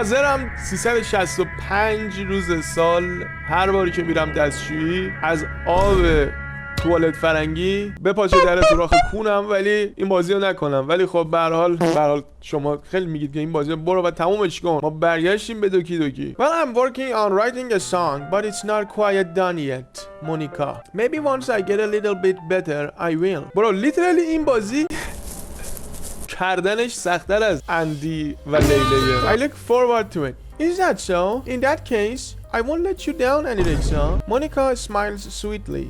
حاضرم 365 روز سال هر باری که میرم دستشویی از آب توالت فرنگی بپاچه در سوراخ کونم ولی این بازی رو نکنم. ولی خب به هر حال شما خیلی میگید که این بازی رو برو و تمومش کن. ما برگشتیم به دوکی دوکی. Well, I'm working on writing a song but it's not quite done yet, Monica. Maybe once I get a little bit better I will. برو لیترالی این بازی کردنش سخت‌تر از اندی و لیلیه. I look forward to it. Is that so? In that case I won't let you down, Alirexza. Monica smiles sweetly.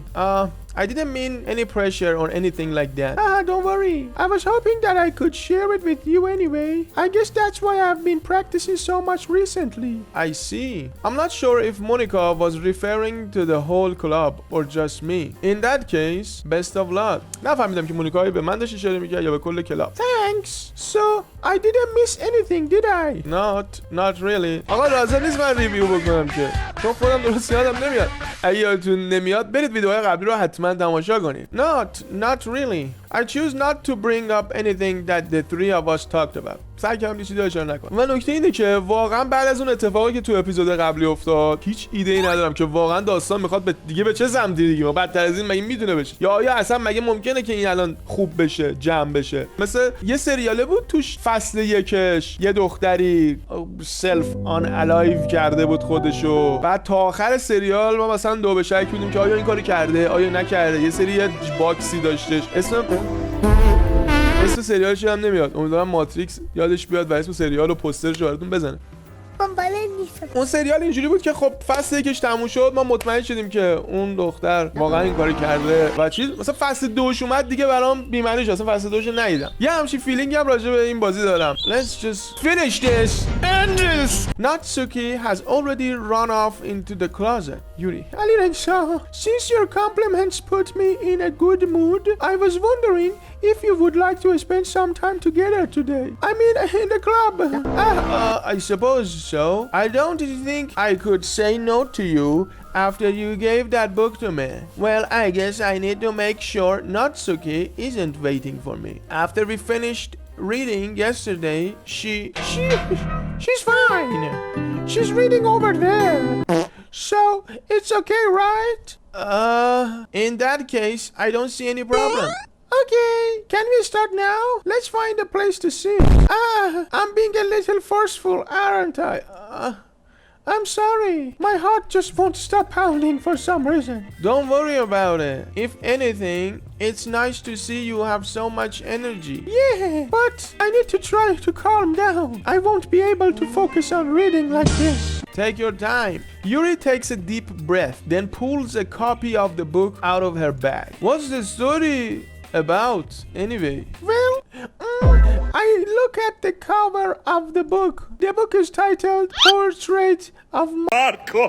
I didn't mean any pressure or anything like that. Don't worry. I was hoping that I could share it with you anyway. I guess that's why I've been practicing so much recently. I see. I'm not sure if Monica was referring to the whole club or just me. In that case, best of luck. نفهمیدم که مونیکا به من داشت اشاره می‌کرد یا به کل کلاب. Thanks. So, I didn't miss anything, did I? Not really. آقا لازم نیست من ریویو بکنم که. چون خودم درست یادم نمیاد. اگه یادتون نمیاد برید ویدیوهای قبلی رو حتما تماشا کنید. Not really. I choose not to bring up anything that the three of us talked about. سعی کردم یه چیزی اشاره نکنم. و نکته اینه که واقعا بعد از اون اتفاقی که تو اپیزود قبلی افتاد هیچ ایده ای ندارم که واقعا داستان میخواد دیگه به چه سمتی دیگه بدتر از این مگه میتونه بشه یا آیا اصلا مگه ممکنه که این الان خوب بشه جمع بشه. مثل یه سریاله بود توش فصل یکش یه دختری سلف آن الایو کرده بود خودشو بعد تا آخر سریال ما مثلا دو به شک بودیم که آیا این کارو کرده آیا نکرده. یه سری باکسی داشتش اسم سریالش هم نمیاد. امیدوارم ماتریکس یادش بیاد و اسم سریال و پوسترش رو براتون بزنه. اون سریال اینجوری بود که خب فصل یکش تموم شد ما مطمئن شدیم که اون دختر واقعا این کارو کرده و چیز مثلا فصل دوش اومد دیگه برام بی‌معنی شد. اصلا فصل دوش ندیدم. یه همچین فیلینگی هم راجع به این بازی دارم. Let's just finish this. End this. Natsuki has already run off into the closet. Yuri. Alirexza, since your compliments put me in a good mood, I was wondering if you would like to spend some time together today. I mean, in the club. I suppose so. I don't think I could say no to you after you gave that book to me. Well, I guess I need to make sure Natsuki isn't waiting for me. After we finished reading yesterday, she's fine. She's reading over there. So, it's okay, right? In that case, I don't see any problem. Okay, can we start now? Let's find a place to sit. I'm being a little forceful, aren't I? I'm sorry. My heart just won't stop pounding for some reason. Don't worry about it. If anything, it's nice to see you have so much energy. Yeah, but I need to try to calm down. I won't be able to focus on reading like this. Take your time. Yuri takes a deep breath, then pulls a copy of the book out of her bag. What's the story about anyway? Well, I look at the cover of the book. The book is titled Portrait of Marco.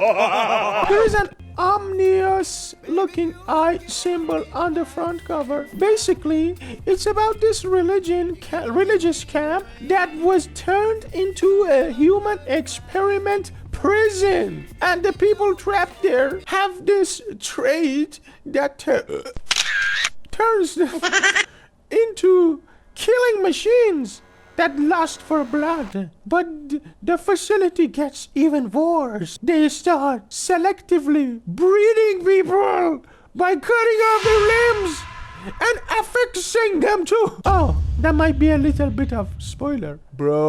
There is an ominous looking eye symbol on the front cover. Basically, it's about this religious camp that was turned into a human experiment prison. And the people trapped there have this trait that turns them into killing machines that lust for blood. But the facility gets even worse. They start selectively breeding people by cutting off their limbs and affixing them to... Oh, that might be a little bit of spoiler. Bro,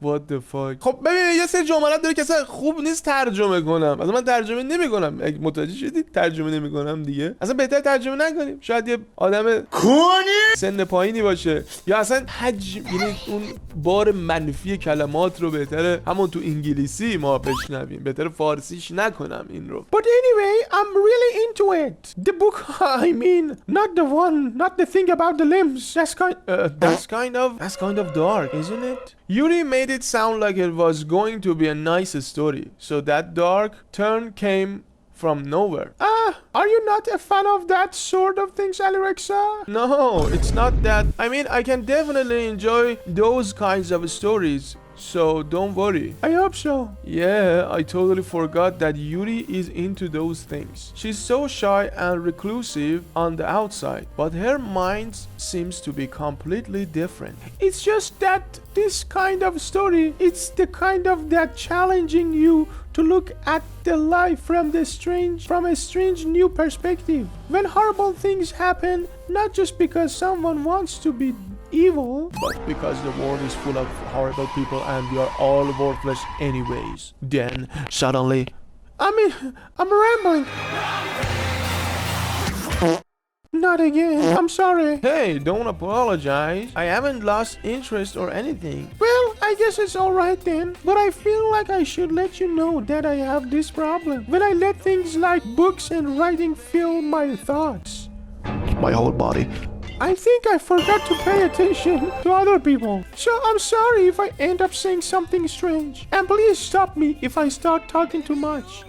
what the fuck. خب ببین یه سری جملات داره که اصلا خوب نیست ترجمه کنم. اصلا من ترجمه نمی‌کنم. اگه متوجه شدید ترجمه نمی‌کنم دیگه. اصلا بهتر ترجمه نکنیم. شاید یه آدم سن پایینی باشه یا اصلا یعنی اون بار منفی کلمات رو بهتره همون تو انگلیسی ما بشنویم. بهتره فارسیش نکنم این رو. But anyway, I'm really into it. The book, I mean, not the thing about the limbs. That's kind of dark, isn't it? Yuri made it sound like it was going to be a nice story, so that dark turn came from nowhere. Are you not a fan of that sort of things, Alirexza? No, it's not that. I mean, I can definitely enjoy those kinds of stories, So don't worry. I hope so. Yeah, I totally forgot that Yuri is into those things. She's so shy and reclusive on the outside, but her mind seems to be completely different. It's just that this kind of story, it's the kind of that challenging you to look at the life from a strange new perspective. When horrible things happen, not just because someone wants to be evil, but because the world is full of horrible people and we are all worthless anyways. Then suddenly, I'm rambling. Not again. I'm sorry. Hey, don't apologize. I haven't lost interest or anything. Well, I guess it's alright then. But I feel like I should let you know that I have this problem. When I let things like books and writing fill my thoughts, my whole body, I think I forgot to pay attention to other people. So I'm sorry if I end up saying something strange. And please stop me if I start talking too much.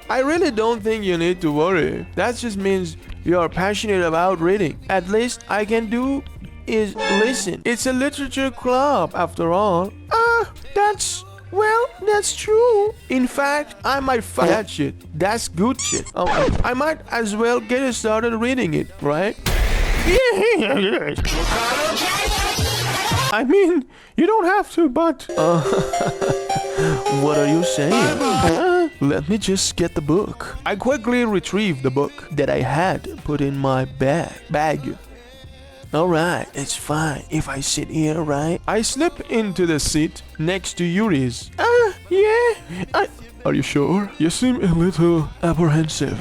I really don't think you need to worry. That just means you are passionate about reading. At least I can do is listen. It's a literature club after all. That's true. In fact, I might find that shit. That's good shit. I might as well get started reading it, right? I mean, you don't have to, but... What are you saying? Let me just get the book. I quickly retrieved the book that I had put in my bag. Alright, it's fine if I sit here, right? I slip into the seat next to Yuri's. Yeah. Are you sure? You seem a little apprehensive.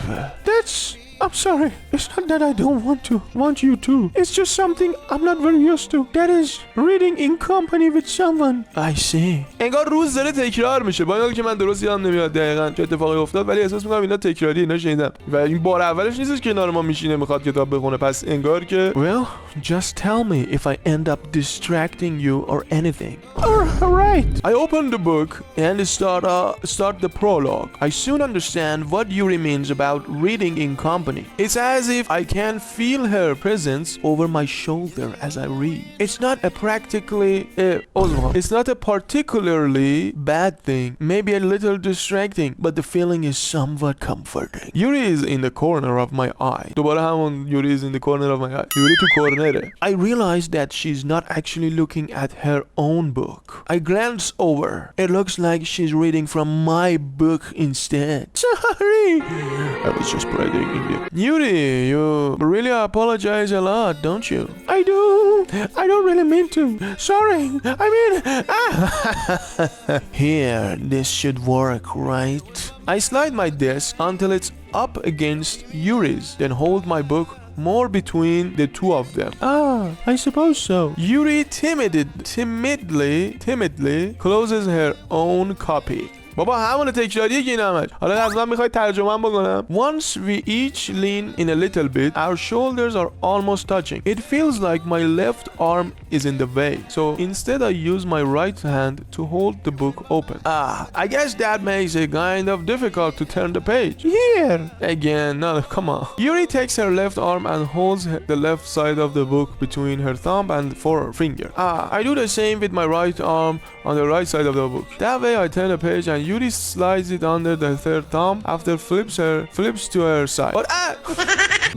I'm sorry. It's not that I don't want you to. It's just something I'm not very used to. That is reading in company with someone. I see. انگار روز داره تکرار میشه. با اینکه من درست یادم نمیاد دقیقاً چه اتفاقی افتاد، ولی احساس میکنم اینا تکراری، اینا شنیدم. و این بار اولش نیستش که کنار ما میشینه میخواد کتاب بخونه. پس انگار که Well, just tell me if I end up distracting you or anything. Alright. I open the book and start the prologue. I soon understand what Yuri means about reading in company. It's as if I can feel her presence over my shoulder as I read. It's not a particularly bad thing, maybe a little distracting, but the feeling is somewhat comforting. Yuri is in the corner of my eye. دوباره همون Yuri is in the corner of my eye. Yuri تو کورنره. I realize that she's not actually looking at her own book. I glance over. It looks like she's reading from my book instead. Sorry. I was just bragging in there. Yuri, you really apologize a lot, don't you? I do. I don't really mean to. Sorry. Here, this should work, right? I slide my desk until it's up against Yuri's, then hold my book more between the two of them. I suppose so. Yuri timidly closes her own copy. بابا همون تکراریه که این همش. حالا از من میخوای ترجمه بکنم. Once we each lean in a little bit, our shoulders are almost touching. It feels like my left arm is in the way. So instead I use my right hand to hold the book open. I guess that makes it kind of difficult to turn the page. Here! Again, no, come on. Yuri takes her left arm and holds the left side of the book between her thumb and forefinger. I do the same with my right arm on the right side of the book. That way I turn the page and Yuri slides it under the third thumb after flips to her side.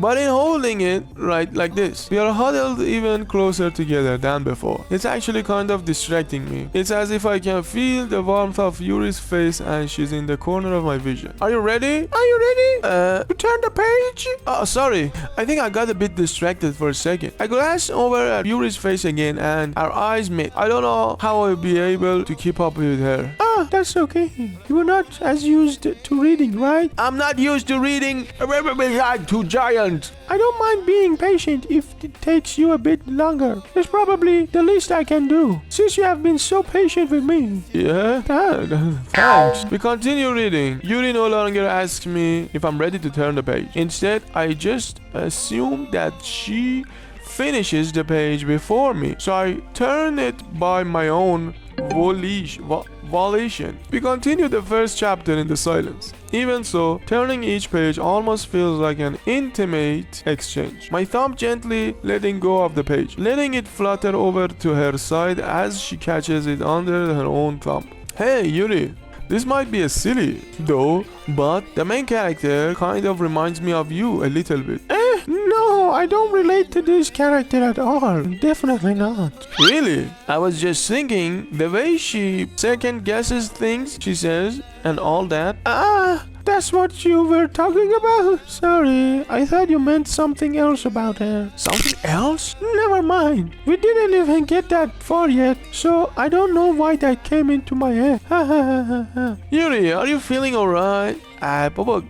But in holding it right like this, we are huddled even closer together than before. It's actually kind of distracting me. It's as if I can feel the warmth of Yuri's face and she's in the corner of my vision. Are you ready? To turn the page? Oh, sorry. I think I got a bit distracted for a second. I glanced over at Yuri's face again and our eyes met. I don't know how I'll be able to keep up with her. That's okay. You're not as used to reading, right? I'm not used to reading. Too giant. I don't mind being patient if it takes you a bit longer. It's probably the least I can do, since you have been so patient with me. Yeah? Thanks. We continue reading. Yuri no longer asks me if I'm ready to turn the page. Instead, I just assume that she finishes the page before me, so I turn it by my own volition. We continue the first chapter in the silence. Even so, turning each page almost feels like an intimate exchange. My thumb gently letting go of the page, letting it flutter over to her side as she catches it under her own thumb. Hey, Yuri. This might be a silly, though, but the main character kind of reminds me of you a little bit. No, I don't relate to this character at all. Definitely not. Really? I was just thinking, the way she second guesses things she says and all that. That's what you were talking about? Sorry, I thought you meant something else about her. Something else? Never mind. We didn't even get that far yet, so I don't know why that came into my head. Yuri, are you feeling alright? بابا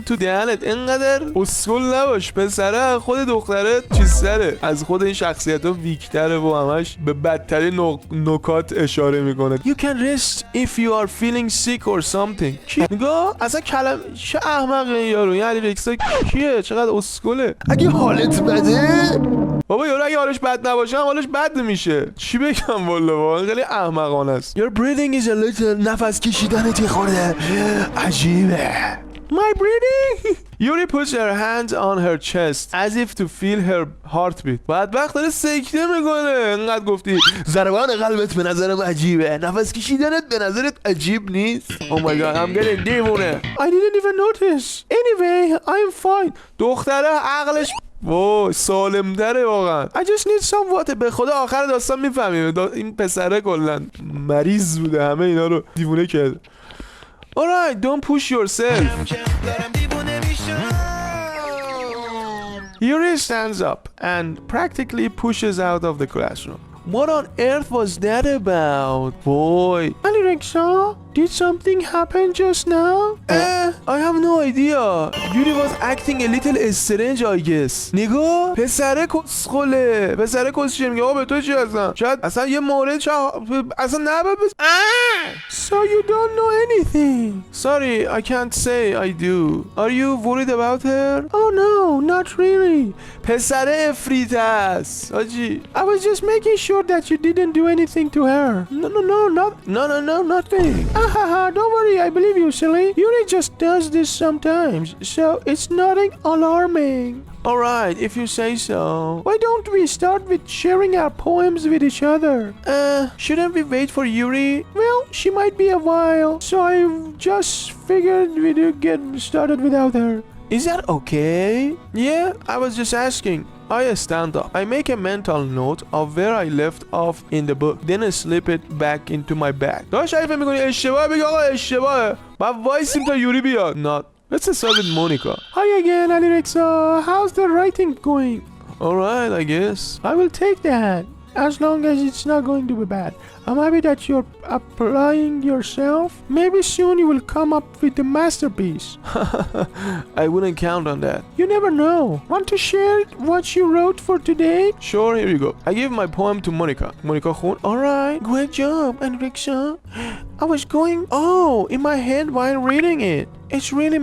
تو دهنت اینقدر اسکول نباش پسره. خود دختره چیز سره از خود این شخصیت ها ویکتره و همش به بدترین نکات اشاره میکنه. You can rest if you are feeling sick or something. نگاه اصلا کلم چه احمقه این یارو. این علیرکسا کیه؟ چقدر اسکوله. اگه حالت بده بابا یارو اگه حالش بد نباشه هم حالش بد میشه. چی بگم والا خیلی احمقانه است. Your breathing is a little نفس کشیدنت یه خورده عجیبه. My breathing. Yuri puts her hands on her chest as if to feel her heartbeat. بدبخت داره سکته میکنه. انقدر گفتی ضربان قلبت به نظرم عجیبه. نفس کشیدنت به نظرت عجیب نیست؟ Oh my god, I'm getting دیوونه. I didn't even notice. Anyway, I'm fine. دختره عقلش سالم داره واقعا. I just need some water. به خدا آخر داستان میفهمیم این پسره کلا مریض بوده همه اینا رو دیوونه کرده. Alright, don't push yourself. Yuri stands up and practically pushes out of the classroom. What on earth was that about? Boy. Alirexza, did something happen just now? I have no idea. Yuri was acting a little strange, I guess. نگاه پسره کسخله. پسره کسشه میگه به تو چی هستم؟ شاید اصلا یه مورد اصلا نباید So you don't know anything? Sorry, I can't say I do. Are you worried about her? Oh no, not really. پسره افریت است. آجی. I was just making sure that you didn't do anything to her. No, nothing. Don't worry, I believe you, silly. Yuri just does this sometimes, so it's nothing alarming. Alright, if you say so. Why don't we start with sharing our poems with each other? Shouldn't we wait for Yuri? Well, she might be a while, so I just figured we'd get started without her. Is that okay? Yeah, I was just asking. I stand up. I make a mental note of where I left off in the book. Then I slip it back into my bag. داشت شریفه میکنی اشتباه بگی آقا اشتباهه. بعد وایسیم تا یوری بیاد. Not. Let's start with Monica. Hi again, Alirexza. How's the writing going? Alright, I guess. I will take that. As long as it's not going to be bad. I'm happy that you're applying yourself. Maybe soon you will come up with a masterpiece. I wouldn't count on that. You never know. Want to share what you wrote for today? Sure, here you go. I give my poem to Monica. Monica Khun. Alright, great job, Alirexza. I was going in my head while reading it. It's really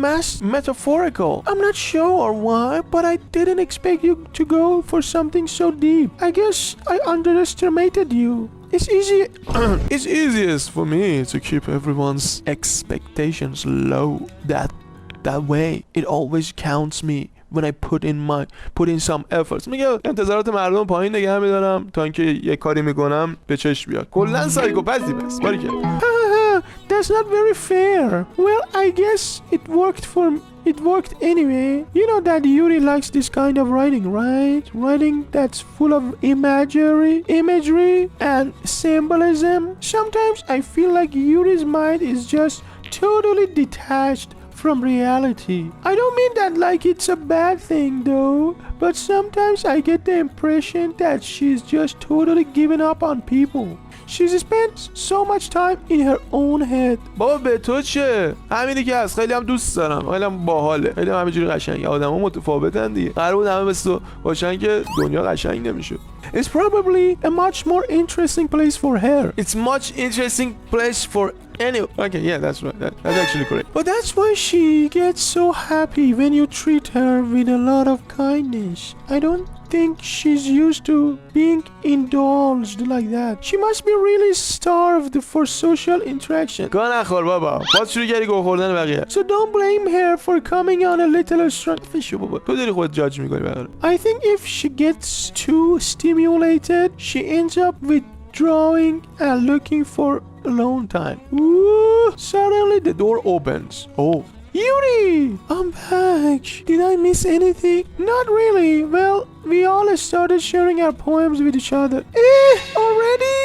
metaphorical. I'm not sure why, but I didn't expect you to go for something so deep. I guess I underestimated you. It's easy. It's easiest for me to keep everyone's expectations low. That way, it always counts me when I put in some efforts. میگه انتظارات مردم پایین نگه میدارم تا اینکه یه کاری میکنم به چشم بیاد. کلا سایکوپاتی بس. باریکه. That's not very fair. Well, I guess it worked anyway. You know that Yuri likes this kind of writing, right? Writing that's full of imagery and symbolism. Sometimes I feel like Yuri's mind is just totally detached from reality. I don't mean that like it's a bad thing though, but sometimes I get the impression that she's just totally given up on people. She's spent so much time in her own head. بابا به تو چه؟ همینی که هست. خیلی هم دوست دارم. خیلی هم باحاله. خیلی هم همینجوری قشنگه. آدم‌ها متفاوتن دیگه. قرار بود همه مثل تو باشن که دنیا قشنگ نمیشه. It's probably a much more interesting place for her. It's much interesting place for Okay, yeah, that's right. That's actually correct. But that's why she gets so happy when you treat her with a lot of kindness. I don't think she's used to being indulged like that. She must be really starved for social interaction. گاه نخور بابا، باز شروع کردی گوه خوردن بقیه. So don't blame her for coming on a little strong. فشو بابا، تو داری خودت جاج میکنی بقیه. I think if she gets too stimulated, she ends up withdrawing and looking for alone time. Ooh, suddenly the door opens. Oh. Yuri! I'm back. Did I miss anything? Not really. Well, we all started sharing our poems with each other. Already?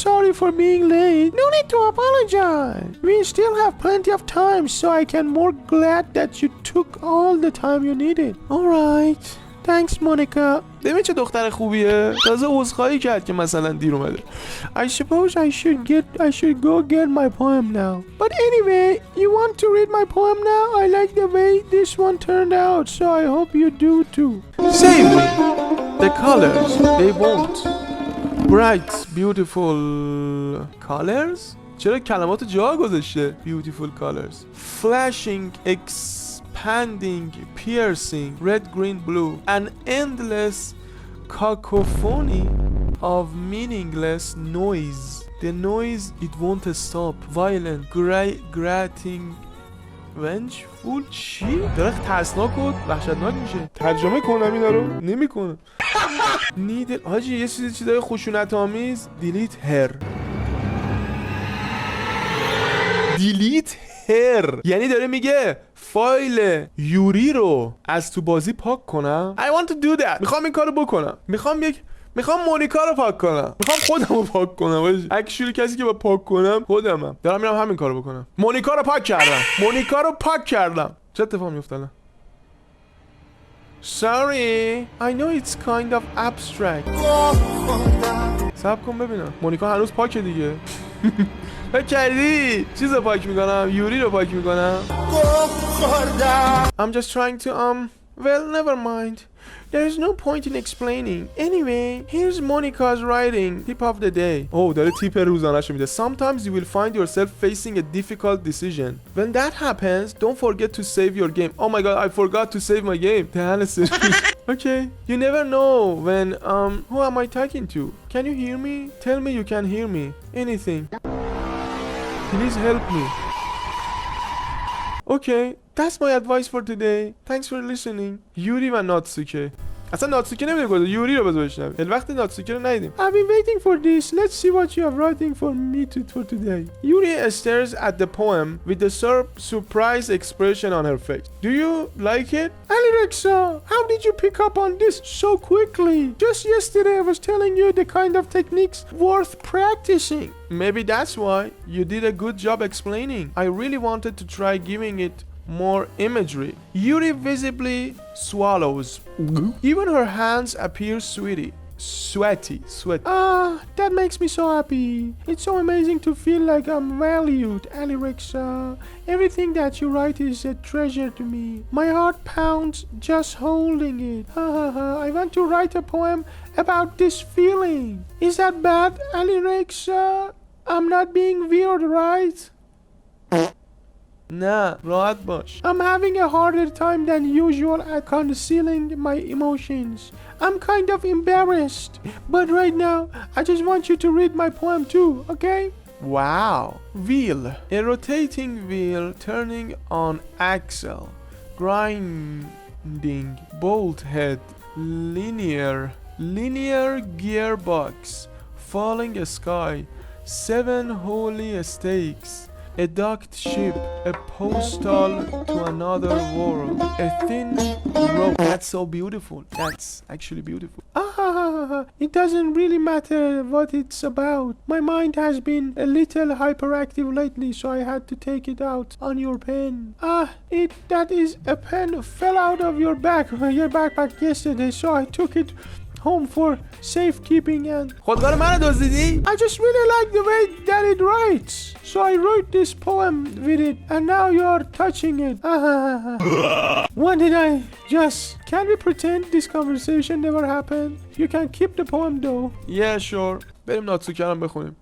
Sorry for being late. No need to apologize. We still have plenty of time, so I can more glad that you took all the time you needed. Alright. Thanks, Monica. ببین چه دختر خوبیه. تازه عذرخواهی کرد که مثلا دیر اومده. I suppose I should go get my poem now. But anyway, you want to read my poem now? I like the way this one turned out, so I hope you do too. Save me. The colors, they won't. Bright, beautiful colors? چرا کلمات جا گذاشته؟ Beautiful colors. Flashing, expanding, piercing, red, green, blue. An endless cacophony of meaningless noise. The noise, it won't stop. Violent, grating, vengeful. چی؟ داره ترسناک و وحشتناک میشه. ترجمه کنم اینا رو؟ نمیکنه. نیدل حاجی یه چیزای خشونت آمیز. دیلیت هر. دیلیت هر یعنی داره میگه فایل یوری رو از تو بازی پاک کنم. I want to do that. میخوام این کارو بکنم. میخوام مونیکا رو پاک کنم. میخوام خودم رو پاک کنم. اکچولی کسی که با پاک کنم خودمم. دارم میرم همین کارو بکنم. مونیکا رو پاک کردم. چه اتفاقی میفته الان؟ Sorry, I know it's kind of abstract. صبر کن ببینم. مونیکا هنوز پاکه دیگه. فکر کردی چیز رو پاک میکنم؟ یوری رو پاک میکنم. I'm just trying to well, never mind. There is no point in explaining. Anyway, here's Monica's writing. Tip of the day. Oh, داره تیپ روزانه‌شو میده. Sometimes you will find yourself facing a difficult decision. When that happens, don't forget to save your game. Oh my god, I forgot to save my game. دهن سرویس. Okay. You never know when who am I talking to? Can you hear me? Tell me you can hear me. Anything. Please help me. Okay, that's my advice for today. Thanks for listening. Yuri و ناتسوکی. اصلا ناتسوکی نمیده گفت یوری رو بذار بشنویم. خیلی وقت ناتسوکی رو ندیدیم. I've been waiting for this. Let's see what you have writing for me for today. Yuri stares at the poem with a surprised expression on her face. Do you like it? Alirexza, how did you pick up on this so quickly? Just yesterday I was telling you the kind of techniques worth practicing. Maybe that's why you did a good job explaining. I really wanted to try giving it more imagery. Yuri visibly swallows. Even her hands appear sweaty. That makes me so happy. It's so amazing to feel like I'm valued, Alirexza. Everything that you write is a treasure to me. My heart pounds just holding it. I want to write a poem about this feeling. Is that bad, Alirexza? I'm not being weird, right? نه راحت باش. I'm having a harder time than usual at concealing my emotions. I'm kind of embarrassed, but right now I just want you to read my poem too, okay? Wow. Wheel. A rotating wheel turning on axle. Grinding. Bolt head. Linear gearbox. Falling sky. 7 holy stakes. A docked ship, a postal to another world, a thin rope. That's so beautiful. That's actually beautiful. It doesn't really matter what it's about. My mind has been a little hyperactive lately, so I had to take it out on your pen. That is a pen fell out of your backpack yesterday, so I took it home for safekeeping and خودکار منو دزدیدی؟ I just really like the way that it writes. So I wrote this poem with it and now you're touching it. What did I just... Can we pretend this conversation never happened? You can keep the poem though. Yeah, sure. بریم ناتسوکی رو بخونیم.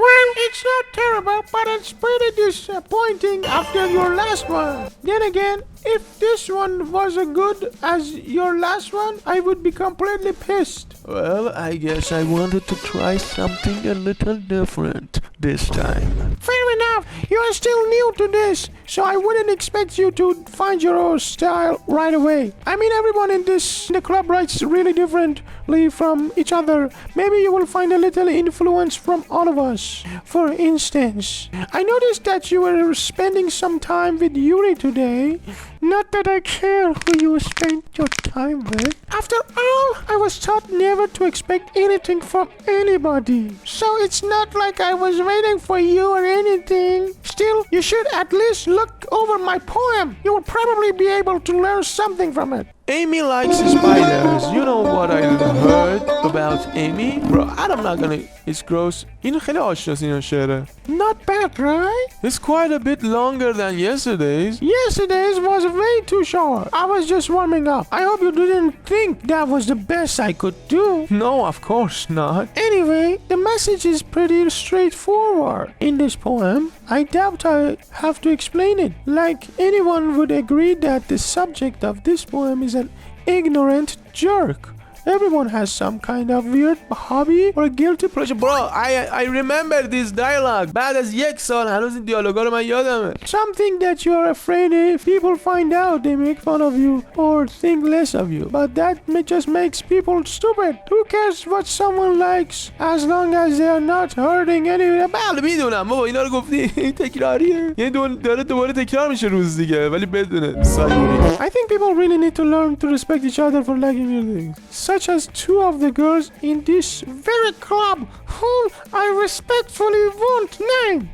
Well, it's not terrible, but it's pretty disappointing after your last one. Then again, if this one was as good as your last one, I would be completely pissed. Well, I guess I wanted to try something a little different this time. Fair enough. You are still new to this, so I wouldn't expect you to find your own style right away. I mean, everyone in the club writes really differently from each other. Maybe you will find a little influence from all of us. For instance, I noticed that you were spending some time with Yuri today. Not that I care who you spend your time with. After all, I was taught never to expect anything from anybody. So it's not like I was waiting for you or anything. Still, you should at least look over my poem. You will probably be able to learn something from it. Amy likes spiders. You know what I heard about Amy? Bro, I'm not gonna... It's gross. این خیلی آشناس این شعره. Not bad, right? It's quite a bit longer than yesterday's. Yesterday's was way too short. I was just warming up. I hope you didn't think that was the best I could do. No, of course not. Anyway, the message is pretty straightforward. In this poem, I doubt I have to explain it. Like anyone would agree that the subject of this poem is an ignorant jerk. Everyone has some kind of weird hobby or guilty pleasure. Bro, I remember this dialogue. بعد از 1 سال هنوز این دیالوگا رو من یادمه. Something that you are afraid if people find out they make fun of you or think less of you. But that just makes people stupid. Who cares what someone likes as long as they are not hurting anyone? بله میدونم بابا اینا رو گفتی تکراریه. یه داره دوباره تکرار میشه روز دیگه ولی بدونه سایوری. I think people really need to learn to respect each other for liking your things. Such as 2 of the girls in this very club whom I respectfully won't name.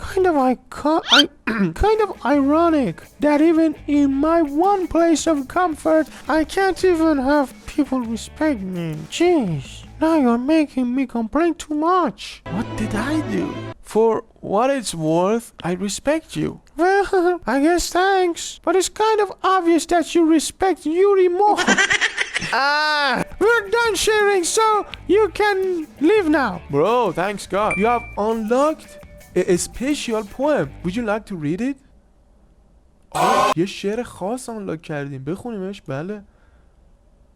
Kind of ironic that even in my one place of comfort, I can't even have people respect me. Jeez, now you're making me complain too much. What did I do? For what it's worth, I respect you. Well, I guess thanks. But it's kind of obvious that you respect Yuri more. We're done sharing, so you can leave now. Bro, thanks God. You have unlocked a special poem. Would you like to read it? یه شعر خاص unlock کردیم. بخونیمش. بله.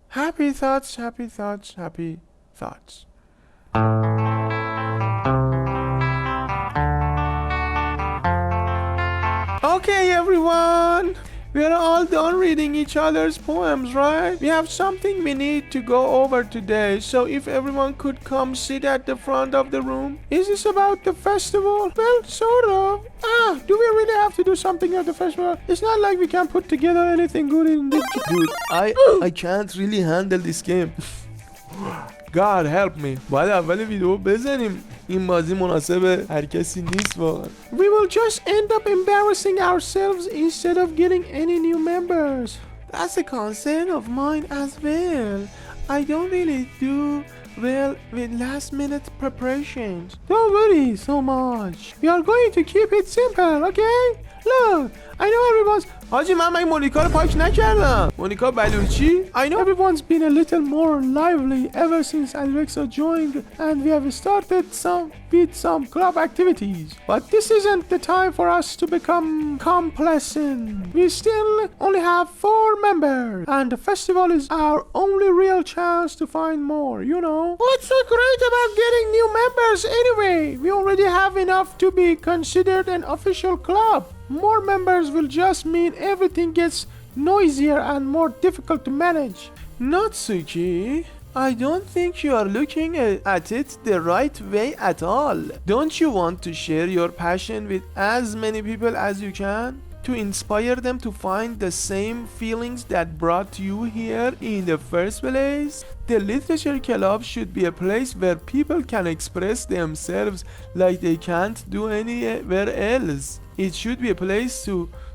Happy thoughts, happy thoughts, happy thoughts. Okay, everyone. We are all done reading each other's poems, right? We have something we need to go over today, so if everyone could come sit at the front of the room. Is this about the festival? Well, sort of. Do we really have to do something at the festival? It's not like we can put together anything good in this. Dude, I can't really handle this game. God help me. باید اول ویدیو بزنیم. این بازی مناسب هر کسی نیست واقعا. We will just end up embarrassing ourselves instead of getting any new members. That's a concern of mine as well. I don't really do well with last minute preparations. Don't worry so much. We are going to keep it simple, okay? Look, I know everyone's... حاجی من مونیکا رو پاک نکردم. مونیکا بلوچی. I know everyone's been a little more lively ever since Alirexza joined and we have started some club activities. But this isn't the time for us to become complacent. We still only have 4 members and the festival is our only real chance to find more, you know. What's so great about getting new members anyway? We already have enough to be considered an official club. More members will just mean everything gets noisier and more difficult to manage. Natsuki, I don't think you are looking at it the right way at all. Don't you want to share your passion with as many people as you can? To inspire them to find the same feelings that brought you here in the first place? The literature club should be a place where people can express themselves like they can't do anywhere else. It should be a place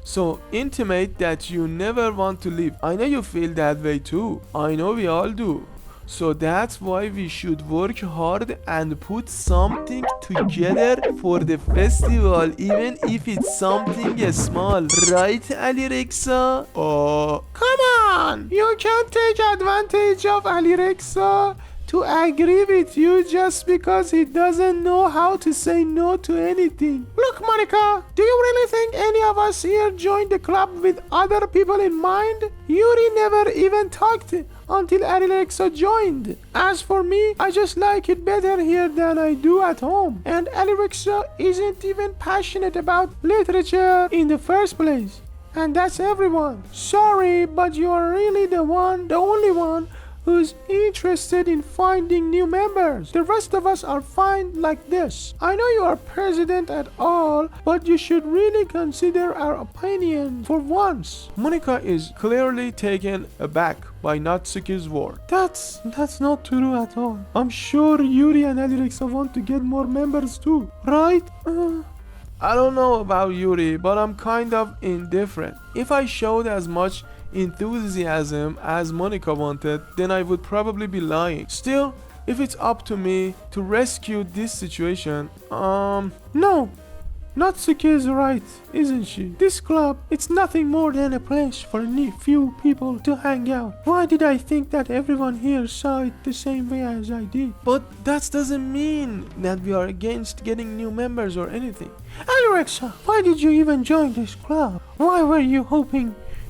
so intimate that you never want to leave. I know you feel that way too. I know we all do. So that's why we should work hard and put something together for the festival, even if it's something small. Right, Alirexza? Oh, come on! You can't take advantage of Alirexza to agree with you just because he doesn't know how to say no to anything. Look, Monica, do you really think any of us here joined the club with other people in mind? Yuri never even talked until Alirexza joined. As for me, I just like it better here than I do at home. And Alirexza isn't even passionate about literature in the first place. And that's everyone. Sorry, but you're really the only one who's interested in finding new members. The rest of us are fine like this. I know you are president at all, but you should really consider our opinion for once. Monica is clearly taken aback by Natsuki's word. That's not true at all. I'm sure Yuri and Alirexza want to get more members too, right? I don't know about Yuri, but I'm kind of indifferent. If I showed as much enthusiasm as Monica wanted, then I would probably be lying. Still, if it's up to me to rescue this situation, No. Natsuki is right, isn't she? This club, it's nothing more than a place for a few people to hang out. Why did I think that everyone here saw it the same way as I did? but that doesn't mean that we are against getting new members or anything. Alirexza, why did you even join this club? Why were you hoping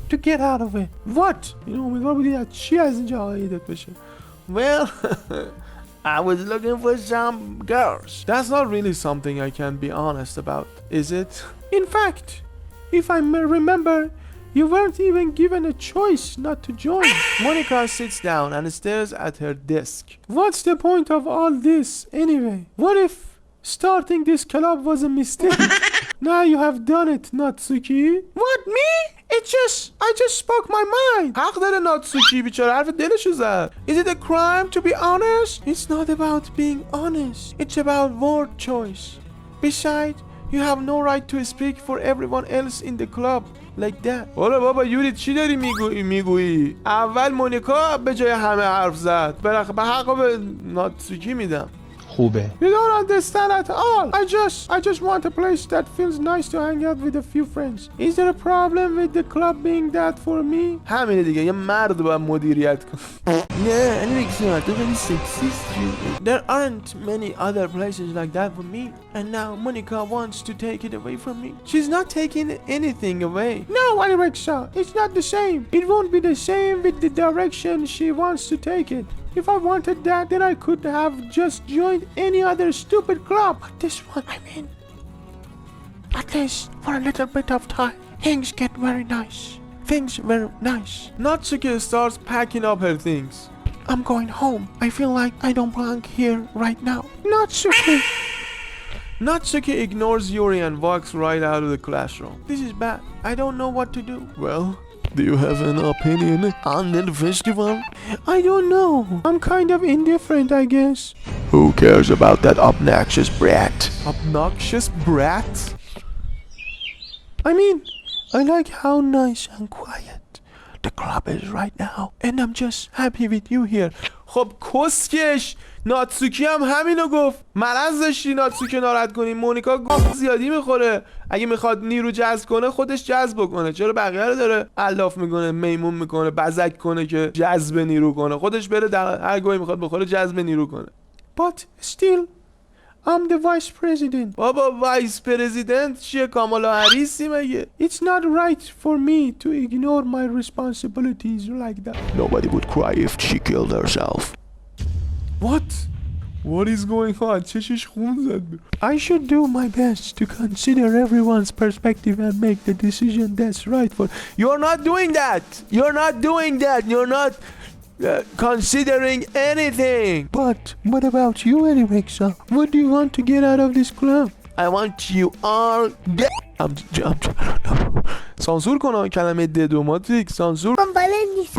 to get out of it? What? امیدوار بودی از چی از اینجا عایدت بشه؟ Well, I was looking for some girls. That's not really something I can be honest about, is it? In fact, if I may remember, you weren't even given a choice not to join. Monica sits down and stares at her desk. What's the point of all this anyway? What if starting this club was a mistake? Now you have done it, Natsuki. What, me? I just spoke my mind. حق داره ناتسوکی بیچاره حرف دلشو زد. Is it a crime to be honest? It's not about being honest. It's about word choice. Besides, you have no right to speak for everyone else in the club like that. حالا بابا یوری چی داری میگویی؟ اول مونیکا به جای همه حرف زد. به حق به ناتسوکی میدم. خوبه. You don't understand at all. I just want a place that feels nice to hang out with a few friends. Is there a problem with the club being that for me? همینه دیگه یه مرد باید مدیریت کنه. نه Alirexza, تو خیلی سکسیستی. There aren't many other places like that for me. And now Monica wants to take it away from me. She's not taking anything away. No, Alirexza, it's not the same. It won't be the same with the direction she wants to take it. If I wanted that, then I could have just joined any other stupid club. But this one, I mean, at least for a little bit of time, things get very nice. Things were nice. Natsuki starts packing up her things. I'm going home. I feel like I don't belong here right now. Natsuki! Natsuki ignores Yuri and walks right out of the classroom. This is bad. I don't know what to do. Well, do you have an opinion on the festival? I don't know. I'm kind of indifferent, I guess. Who cares about that obnoxious brat? Obnoxious brat? I mean, I like how nice and quiet the club is right now. And I'm just happy with you here. خب کسکش ناتسوکی هم همینو گفت. مرض داشتی ناتسوکی ناراحت کنی. مونیکا گفت زیادی میخوره. اگه میخواد نیرو جذب کنه خودش جذب کنه. چرا بقیه رو داره الاف میکنه، میمون میکنه، بزک کنه که جذب نیرو کنه. خودش بره در هر گوی میخواد بخوره جذب نیرو کنه. But still, I'm the vice president. بابا وایس پرزیدنت چیه؟ کامالا هریسی مگه؟ It's not right for me to ignore my responsibilities like that. Nobody would cry if she killed herself. What? What is going on? چشش خون زد. I should do my best to consider everyone's perspective and make the decision that's right for... You're not doing that. You're not doing that. You're not considering anything. But what about you, Alirexza? What do you want to get out of this club? I want you all سانسور کنه کلمه ددوماتیک سانسور.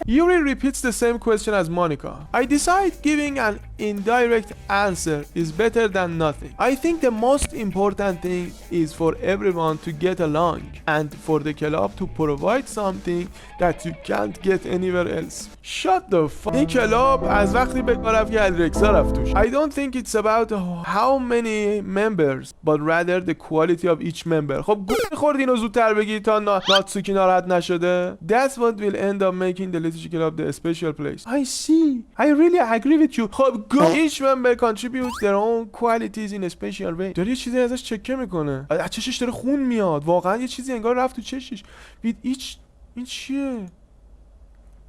Yuri repeats the same question as Monica. I decide giving an indirect answer is better than nothing. I think the most important thing is for everyone to get along and for the club to provide something that you can't get anywhere else. Shut the fuck. این کلاب از وقتی به کار رفت که علیرکسا رفت توش. I don't think it's about how many members but rather the quality of each member. خب گوش خورد اینو زودتر بگی تا ناتسوکی ناراحت نشده. That's what will end up making the reality club the special place. I see. I really agree with you. خب each member contributes their own qualities in a special way. داره یه چیزی ازش چکه میکنه. از چشش داره خون میاد. واقعا یه چیزی انگار رفت تو چشش. with each این چیه؟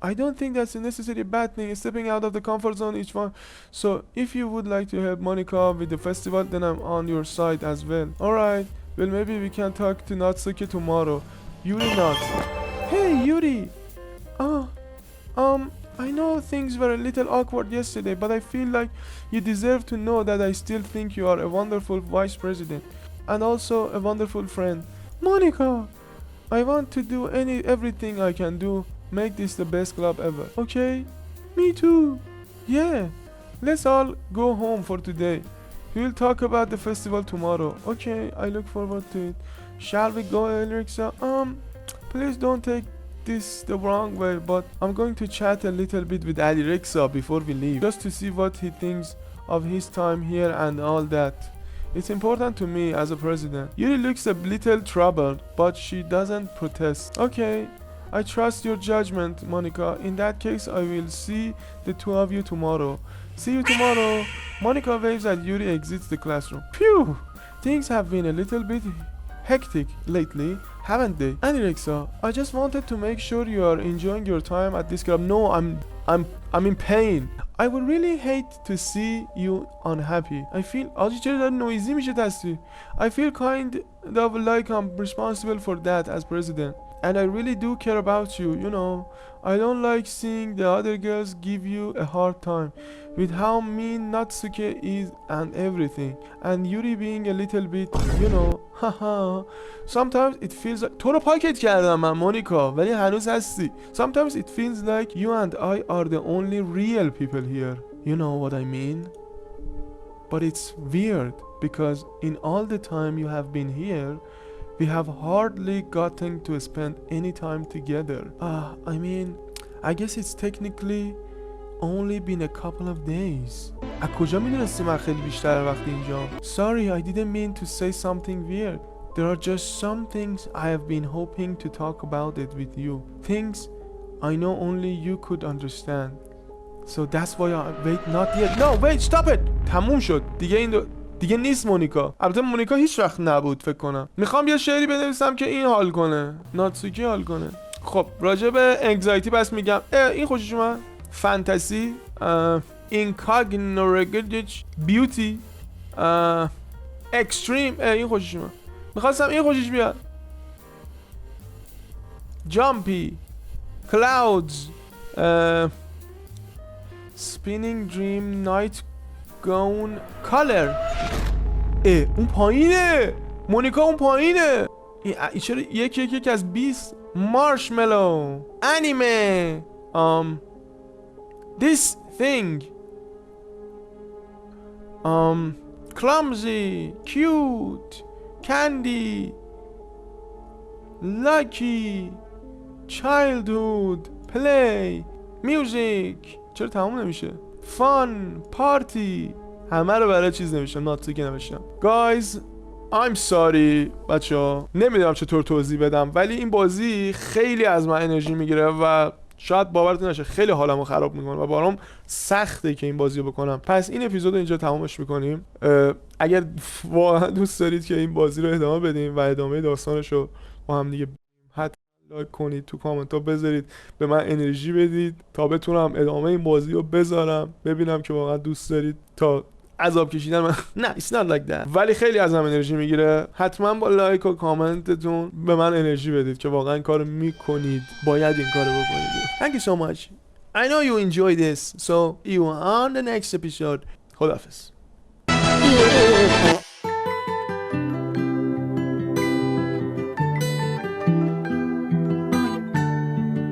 I don't think that's a necessarily bad thing. Stepping out of the comfort zone each one. So if you would like to help Monica with the festival, then I'm on your side as well. Alright. Well, maybe we can talk to Natsuki tomorrow. Yuri nods. Hey, Yuri. I know things were a little awkward yesterday, but I feel like you deserve to know that I still think you are a wonderful vice president and also a wonderful friend. Monica, I want to do everything I can do. Make this the best club ever. Okay? Me too. Yeah. Let's all go home for today. We'll talk about the festival tomorrow. Okay, I look forward to it. Shall we go, Alirexza? Please don't take this the wrong way, but I'm going to chat a little bit with Alirexza before we leave, just to see what he thinks of his time here and all that. It's important to me as a president. Yuri looks a little troubled, but she doesn't protest. Okay, I trust your judgment, Monica. In that case, I will see the two of you tomorrow. See you tomorrow. Monica waves as Yuri exits the classroom. Phew! Things have been a little bit hectic lately, haven't they? Alirexza, I just wanted to make sure you are enjoying your time at this club. No, I'm in pain. I would really hate to see you unhappy. I feel noisy میشه تصویر. I feel kind of like I'm responsible for that as president. And I really do care about you, you know. I don't like seeing the other girls give you a hard time with how mean Natsuki is and everything. And Yuri being a little bit, you know, haha. Sometimes it feels like تو رو پاکت کردم من مونیکا ولی هنوز هستی. Sometimes it feels like you and I are the only real people here. You know what I mean? But it's weird because in all the time you have been here, we have hardly gotten to spend any time together. I mean, I guess it's technically only been a couple of days. از کجا میدونستی من خیلی بیشتر وقت اینجا؟ Sorry, I didn't mean to say something weird. There are just some things I have been hoping to talk about it with you. Things I know only you could understand. So that's why I wait not yet. No, wait, stop it. تموم شد. دیگه نیست مونیکا. البته مونیکا هیچ وقت نبود فکر کنم. میخوام یه شعری بنویسم که این حال کنه. ناتسوکی حال کنه. خب راجع به انگزایتی بس میگم. این خوشش اومد. فانتزی اینکاگنورگج بیوتی اکستریم. این خوشش اومد. میخواستم این خوشش بیاد. جامپی کلاودز spinning dream night gown color. اون پایینه مونیکا، اون پایینه. این چرا یک از 20 مارشملو انیمه this thing clumsy cute candy lucky childhood play music. چرا تموم نمیشه؟ fun party. همه رو برای چیز نمیشه، ناتسوکی نمیشم. guys I'm sorry بچه‌ها، نمیدونم چطور توضیح بدم ولی این بازی خیلی از من انرژی میگیره و شاید باورتون نشه خیلی حالمو خراب میکنه و برام سخته که این بازی رو بکنم. پس این اپیزودو اینجا تمامش میکنیم. اگر واقعا دوست دارید که این بازی رو ادامه بدیم و ادامه داستانش رو با هم دیگه حتما لایک کنید، تو کامنت ها بذارید، به من انرژی بدید تا بتونم ادامه این بازی رو بذارم، ببینم که واقعا دوست دارید تا عذاب کشیدن من نه it's not like that ولی خیلی ازم انرژی میگیره. حتما با لایک و کامنتتون به من انرژی بدید که واقعا این کارو میکنید، باید این کارو بکنید. Thank you so much. I know you enjoy this. So you on the next episode. خداحافظ.